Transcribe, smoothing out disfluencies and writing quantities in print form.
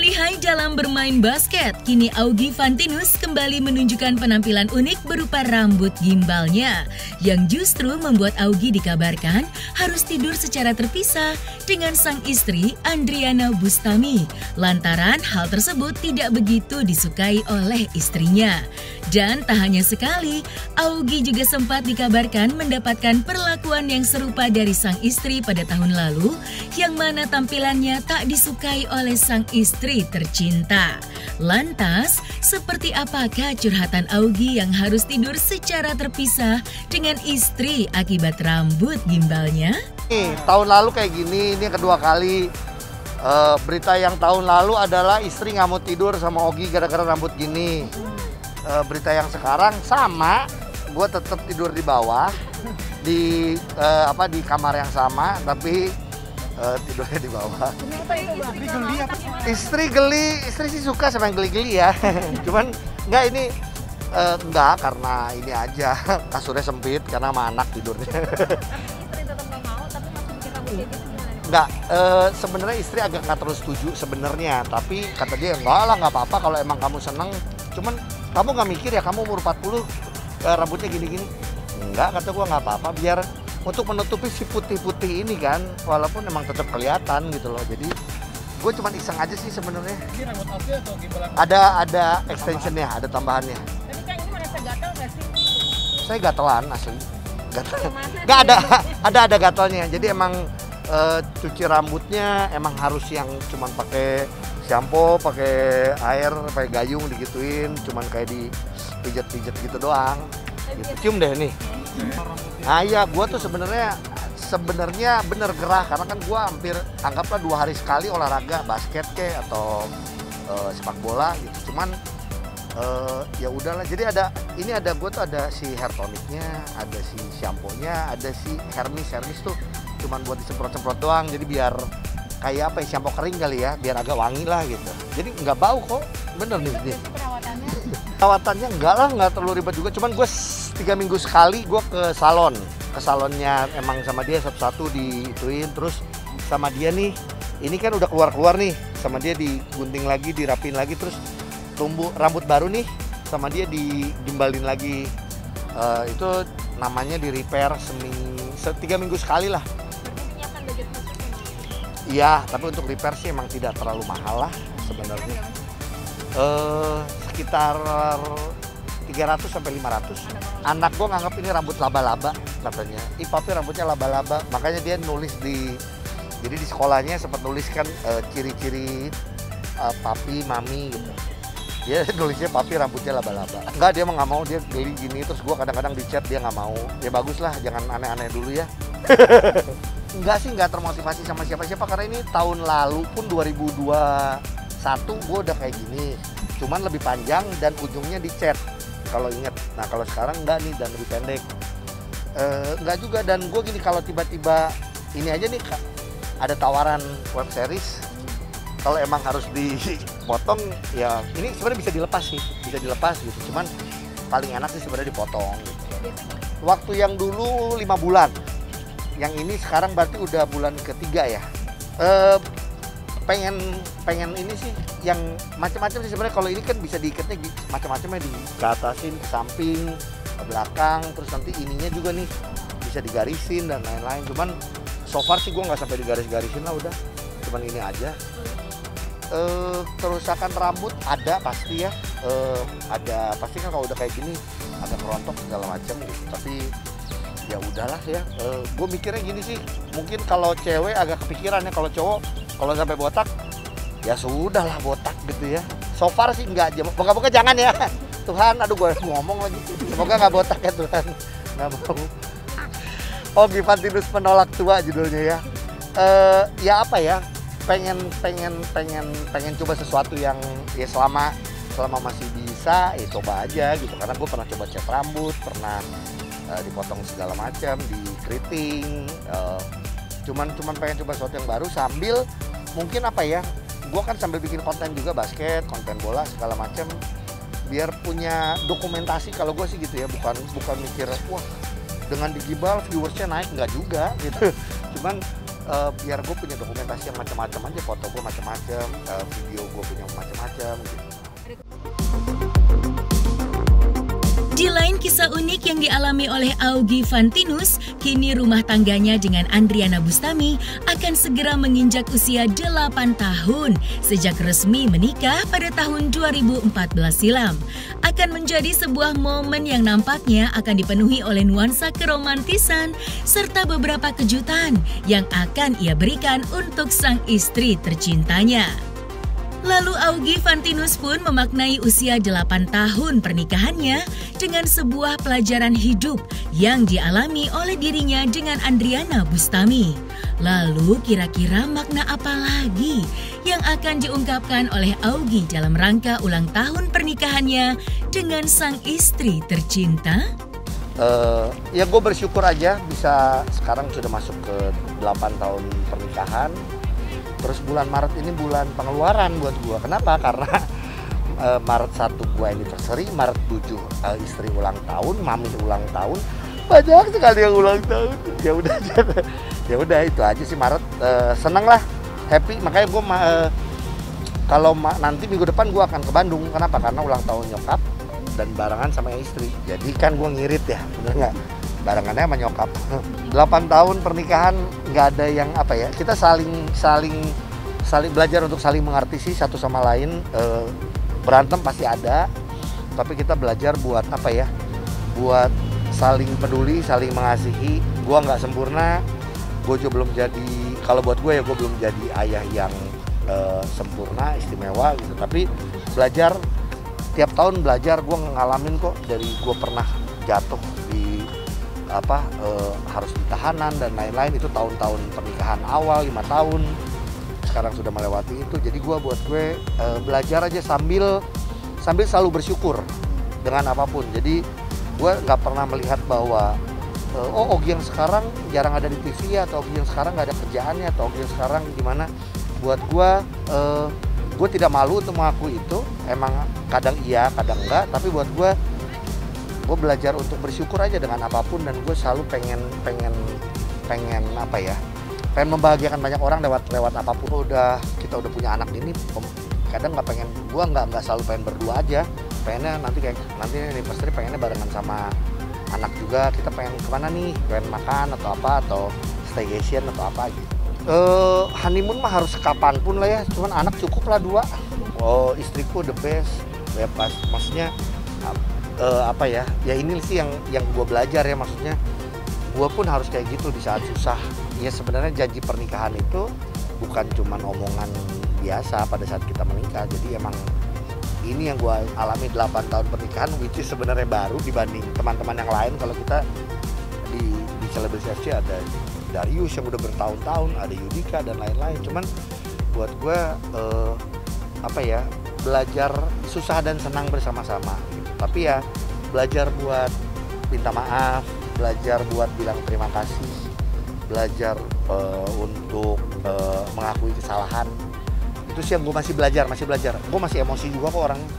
Lihai dalam bermain basket, kini Augie Fantinus kembali menunjukkan penampilan unik berupa rambut gimbalnya yang justru membuat Augie dikabarkan harus tidur secara terpisah dengan sang istri Andriana Bustami lantaran hal tersebut tidak begitu disukai oleh istrinya. Dan tak hanya sekali, Augie juga sempat dikabarkan mendapatkan perlakuan yang serupa dari sang istri pada tahun lalu yang mana tampilannya tak disukai oleh sang istri tercinta. Lantas, seperti apakah curhatan Augie yang harus tidur secara terpisah dengan istri akibat rambut gimbalnya? Tahun lalu kayak gini, ini kedua kali. Berita yang tahun lalu adalah istri nggak mau tidur sama Augie gara-gara rambut gini. Berita yang sekarang sama, gue tetap tidur di bawah, di kamar yang sama, tapi tidurnya di bawah. Istri geli, istri sih suka sama yang geli-geli ya. Cuman enggak ini enggak karena ini aja kasurnya sempit karena sama anak tidurnya. Istri tetap nggak mau, tapi masih bikin rambut kayak gitu gimana? Enggak, sebenarnya istri agak nggak terlalu setuju sebenarnya, tapi kata dia enggak lah nggak apa-apa kalau emang kamu seneng. Cuman kamu nggak mikir ya kamu umur 40 rambutnya gini-gini? Enggak, kata gua nggak apa-apa biar untuk menutupi si putih-putih ini kan, walaupun emang tetap kelihatan gitu loh. Jadi gue cuma iseng aja sih sebenarnya. Ini rambut asli atau gimbalan? Ada extensionnya, ada tambahannya. Tapi kan ini merasa gatal nggak sih? Saya gatelan asli. Gatel. Nggak ada gatelnya. Jadi emang cuci rambutnya emang harus yang cuman pakai shampoo, pakai air, pakai gayung digituin, cuman kayak di pijat-pijat gitu doang. Gitu. Cium deh nih. Nah iya, gue tuh sebenarnya bener gerah karena kan gue hampir anggaplah 2 hari sekali olahraga basket atau sepak bola gitu. Cuman ya udahlah. Jadi gue tuh ada si hair tonicnya, ada si shampoo-nya, ada si Hermes tuh cuman buat disemprot-semprot doang. Jadi biar kayak apa ya, shampoo kering kali ya, biar agak wangi lah gitu. Jadi nggak bau kok, bener nih. Perawatannya enggak lah, nggak terlalu ribet juga. Cuman gue 3 minggu sekali gue ke salonnya emang sama dia satu-satu diituin. Terus sama dia nih, ini kan udah keluar nih, sama dia digunting lagi, dirapin lagi, terus tumbuh rambut baru nih, sama dia digimbalin lagi. Itu namanya di repair 3 minggu sekali lah. Iya, tapi untuk repair sih emang tidak terlalu mahal lah sebenarnya. Sekitar 300 sampai 500. Anak gue nganggap ini rambut laba-laba katanya. Papi rambutnya laba-laba, makanya dia nulis jadi di sekolahnya sempat nuliskan ciri-ciri papi, mami gitu. Dia nulisnya papi rambutnya laba-laba. Enggak, dia nggak mau, dia geli gini. Terus gue kadang-kadang di chat dia nggak mau. Ya bagus lah, jangan aneh-aneh dulu ya. Enggak sih, nggak termotivasi sama siapa-siapa karena ini tahun lalu pun 2021 gue udah kayak gini. Cuman lebih panjang dan ujungnya di chat. Kalau inget, nah kalau sekarang enggak nih dan lebih pendek. Enggak juga, dan gue gini kalau tiba-tiba ini aja nih ada tawaran web series, kalau emang harus dipotong ya ini sebenarnya bisa dilepas gitu. Cuman paling enak sih sebenarnya dipotong. Gitu. Waktu yang dulu 5 bulan, yang ini sekarang berarti udah bulan ketiga ya. Pengen ini sih yang macam-macam sih sebenarnya. Kalau ini kan bisa diikatnya macam-macamnya, ke atasin, ke samping, ke belakang, terus nanti ininya juga nih bisa digarisin dan lain-lain. Cuman so far sih gue nggak sampai digaris-garisin lah, udah cuman ini aja. Kerusakan rambut ada pasti ya, ada pasti kan kalau udah kayak gini agak kerontok segala macam gitu. Tapi ya udahlah ya, gue mikirnya gini sih, mungkin kalau cewek agak kepikiran ya, kalau cowok kalau sampai botak ya sudah lah botak gitu ya. So far sih enggak, moga-moga jangan ya Tuhan. Aduh, gue ngomong lagi, semoga nggak botak ya Tuhan, nggak mau. Augie Fantinus penolak tua judulnya ya. Ya apa ya, pengen coba sesuatu yang ya selama masih bisa ya coba aja gitu. Karena gue pernah coba cat rambut, pernah dipotong segala macam, di keriting, cuman pengen coba sesuatu yang baru sambil mungkin apa ya, gue kan sambil bikin konten juga basket, konten bola segala macam. biar punya dokumentasi. Kalau gue sih gitu ya, bukan mikir wah dengan digibal viewersnya naik, nggak juga gitu. Cuman biar gue punya dokumentasi yang macam-macam aja, foto gue macam-macam, video gue punya macam-macam gitu. Di lain kisah unik yang dialami oleh Augie Fantinus, kini rumah tangganya dengan Andriana Bustami akan segera menginjak usia 8 tahun sejak resmi menikah pada tahun 2014 silam. Akan menjadi sebuah momen yang nampaknya akan dipenuhi oleh nuansa keromantisan serta beberapa kejutan yang akan ia berikan untuk sang istri tercintanya. Lalu Augie Fantinus pun memaknai usia 8 tahun pernikahannya dengan sebuah pelajaran hidup yang dialami oleh dirinya dengan Andriana Bustami. Lalu kira-kira makna apa lagi yang akan diungkapkan oleh Augie dalam rangka ulang tahun pernikahannya dengan sang istri tercinta? Ya gue bersyukur aja bisa sekarang sudah masuk ke 8 tahun pernikahan. Terus bulan Maret ini bulan pengeluaran buat gue. Kenapa? Karena Maret 1 gue anniversary, Maret 7 istri ulang tahun, mami ulang tahun. Banyak sekali yang ulang tahun. Ya udah itu aja sih Maret. Seneng lah, happy. Makanya gue kalau nanti minggu depan gue akan ke Bandung. Kenapa? Karena ulang tahun nyokap dan barengan sama istri. Jadi kan gue ngirit ya, bener nggak? Barengannya sama nyokap. 8 tahun pernikahan nggak ada yang apa ya, kita saling belajar untuk saling mengerti sih satu sama lain. Berantem pasti ada, tapi kita belajar buat apa ya, buat saling peduli, saling mengasihi. Gua nggak sempurna, gue juga belum jadi, kalau buat gue ya gue belum jadi ayah yang sempurna, istimewa gitu. Tapi belajar, tiap tahun belajar. Gue ngalamin kok, dari gue pernah jatuh di harus ditahanan dan lain-lain, itu tahun-tahun pernikahan awal 5 tahun, sekarang sudah melewati itu. Jadi buat gue belajar aja sambil selalu bersyukur dengan apapun. Jadi gue nggak pernah melihat bahwa Augie yang sekarang jarang ada di TV, atau Augie yang sekarang nggak ada kerjaannya, atau Augie yang sekarang gimana. Buat gue tidak malu untuk mengakui itu. Emang kadang iya, kadang enggak, tapi buat gue belajar untuk bersyukur aja dengan apapun. Dan gue selalu pengen apa ya, pengen membahagiakan banyak orang lewat apapun. Kita udah punya anak ini, kadang nggak pengen, gue nggak selalu pengen berdua aja. Pengennya nanti anniversary pengennya barengan sama anak juga. Kita pengen kemana nih, pengen makan atau apa, atau staycation atau apa gitu. Honeymoon mah harus kapanpun lah ya, cuman anak cukup lah 2. Istriku the best ya, pas maksudnya apa ya ini sih yang gue belajar ya, maksudnya gue pun harus kayak gitu di saat susah. Ya sebenarnya janji pernikahan itu bukan cuman omongan biasa pada saat kita menikah. Jadi emang ini yang gue alami 8 tahun pernikahan, which is sebenarnya baru dibanding teman-teman yang lain. Kalau kita di Celebrity FC ada Darius yang udah bertahun-tahun, ada Yudika dan lain-lain. Cuman buat gue apa ya, belajar susah dan senang bersama-sama. Tapi ya belajar buat minta maaf, belajar buat bilang terima kasih, belajar untuk mengakui kesalahan. Itu sih yang gue masih belajar. Gue masih emosi juga kok orangnya.